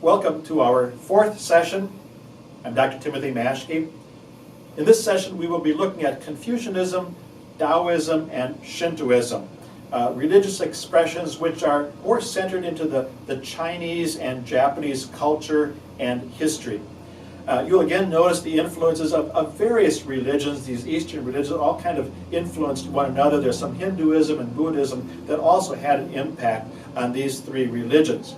Welcome to our fourth session. I'm Dr. Timothy Maschke. In this session, we will be looking at Confucianism, Taoism, and Shintoism, religious expressions which are more centered into the Chinese and Japanese culture and history. You'll again notice the influences of various religions. These Eastern religions all kind of influenced one another. There's some Hinduism and Buddhism that also had an impact on these three religions.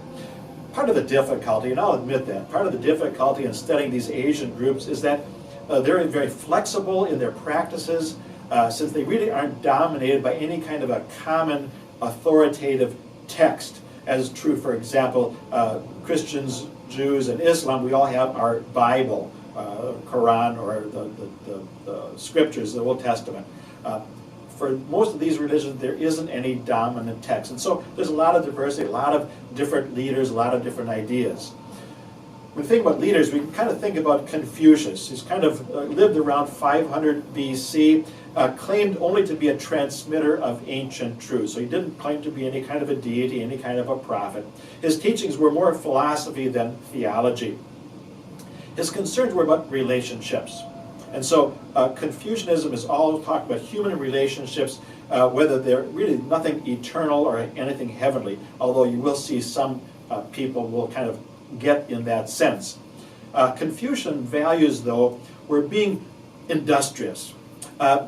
Part of the difficulty, and I'll admit that, part of the difficulty in studying these Asian groups is that they're very flexible in their practices, since they really aren't dominated by any kind of a common authoritative text, as is true, for example, Christians, Jews, and Islam. We all have our Bible, Quran, or the scriptures, the Old Testament. For most of these religions, there isn't any dominant text. And so there's a lot of diversity, a lot of different leaders, a lot of different ideas. When we think about leaders, we can kind of think about Confucius. He's kind of lived around 500 BC, claimed only to be a transmitter of ancient truths. So he didn't claim to be any kind of a deity, any kind of a prophet. His teachings were more philosophy than theology. His concerns were about relationships. And so Confucianism is all talk about human relationships, whether they're really nothing eternal or anything heavenly, although you will see some people will kind of get in that sense. Confucian values, though, were being industrious,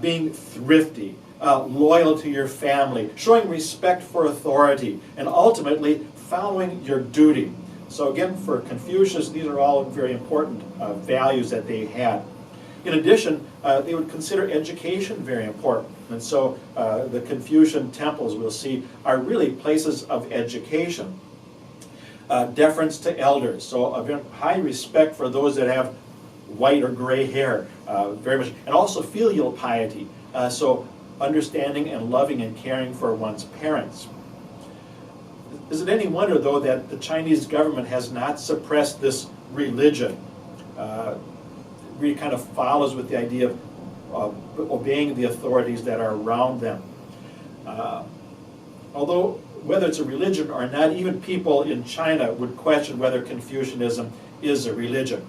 being thrifty, loyal to your family, showing respect for authority, and ultimately following your duty. So again, for Confucius, these are all very important values that they had. In addition, they would consider education very important. And so the Confucian temples, we'll see, are really places of education. Deference to elders, so a very high respect for those that have white or gray hair, very much, and also filial piety, so understanding and loving and caring for one's parents. Is it any wonder, though, that the Chinese government has not suppressed this religion? Really kind of follows with the idea of obeying the authorities that are around them. Although whether it's a religion or not, even people in China would question whether Confucianism is a religion.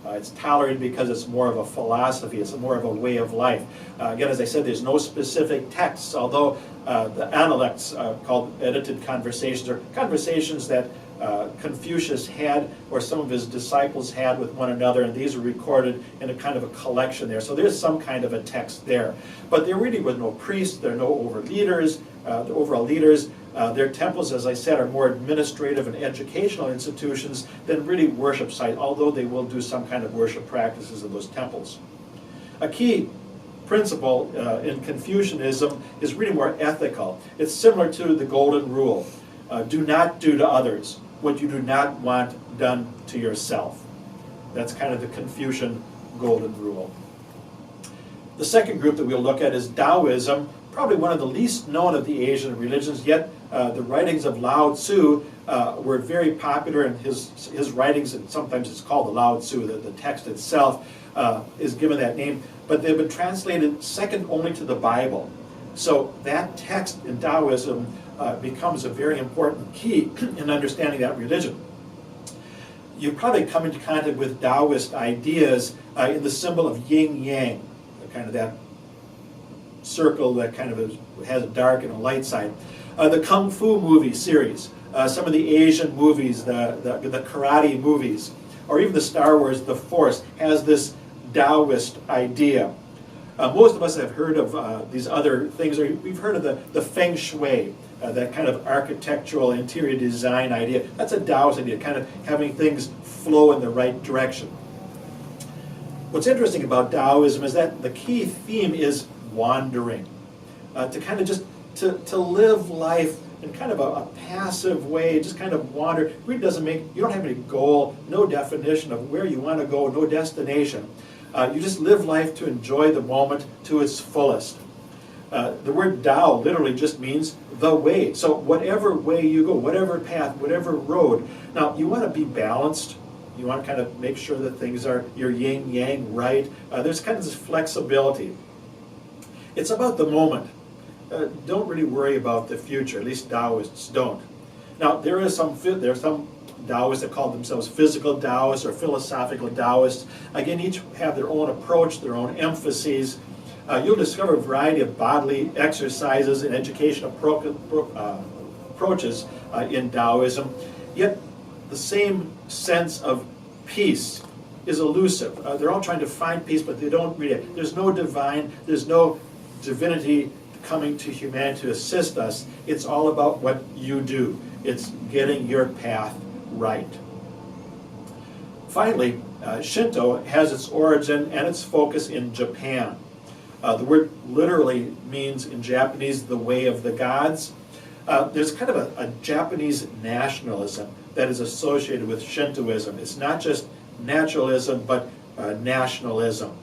It's tolerated because it's more of a philosophy, it's more of a way of life. Again, as I said, there's no specific texts, although the analects called edited conversations, are conversations that Confucius had, or some of his disciples had with one another, and these are recorded in a kind of a collection there. So there's some kind of a text there. But there really was no priests, there are no overall leaders. Their temples, as I said, are more administrative and educational institutions than really worship sites, although they will do some kind of worship practices in those temples. A key principle in Confucianism is really more ethical. It's similar to the Golden Rule. Do not do to others what you do not want done to yourself. That's kind of the Confucian Golden Rule. The second group that we'll look at is Taoism, probably one of the least known of the Asian religions, yet the writings of Lao Tzu were very popular, and his writings, and sometimes it's called the Lao Tzu, the text itself is given that name, but they've been translated second only to the Bible. So that text in Taoism becomes a very important key in understanding that religion. You've probably come into contact with Taoist ideas in the symbol of yin-yang, kind of that circle that kind of has a dark and a light side. The Kung Fu movie series, some of the Asian movies, the karate movies, or even the Star Wars The Force has this Taoist idea. Most of us have heard of these other things, or we've heard of the Feng Shui, that kind of architectural interior design idea. That's a Taoist idea, kind of having things flow in the right direction. What's interesting about Taoism is that the key theme is wandering, to kind of just to live life in kind of a passive way, just kind of wander. It really doesn't you don't have any goal, no definition of where you want to go, no destination. You just live life to enjoy the moment to its fullest. The word Tao literally just means the way. So whatever way you go, whatever path, whatever road. Now, you want to be balanced. You want to kind of make sure that things are your yin-yang right. There's kind of this flexibility. It's about the moment. Don't really worry about the future. At least Taoists don't. Now, there's some Taoists that call themselves physical Taoists or philosophical Taoists. Again, each have their own approach, their own emphases. You'll discover a variety of bodily exercises and educational approaches in Taoism, yet the same sense of peace is elusive. They're all trying to find peace, but they don't really. There's no divine, there's no divinity coming to humanity to assist us. It's all about what you do. It's getting your path right. Finally, Shinto has its origin and its focus in Japan. The word literally means in Japanese, the way of the gods. There's kind of a Japanese nationalism that is associated with Shintoism. It's not just naturalism, but nationalism.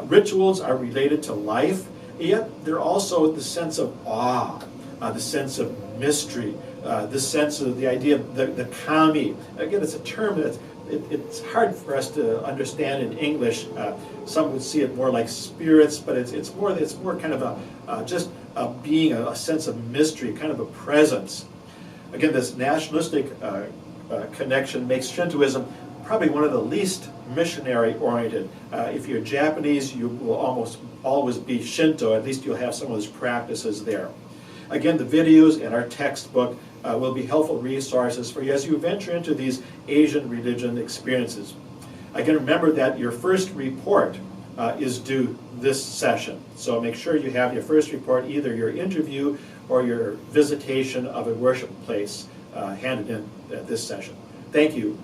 Rituals are related to life, yet they're also the sense of awe, the sense of mystery, the sense of the idea of the kami. Again, it's a term that it's hard for us to understand in English. Some would see it more like spirits, but it's more kind of just a being, a sense of mystery, kind of a presence. Again, this nationalistic connection makes Shintoism probably one of the least missionary-oriented. If you're Japanese, you will almost always be Shinto. At least you'll have some of those practices there. Again, the videos and our textbook will be helpful resources for you as you venture into these Asian religion experiences. Again, remember that your first report is due this session. So make sure you have your first report, either your interview or your visitation of a worship place handed in at this session. Thank you.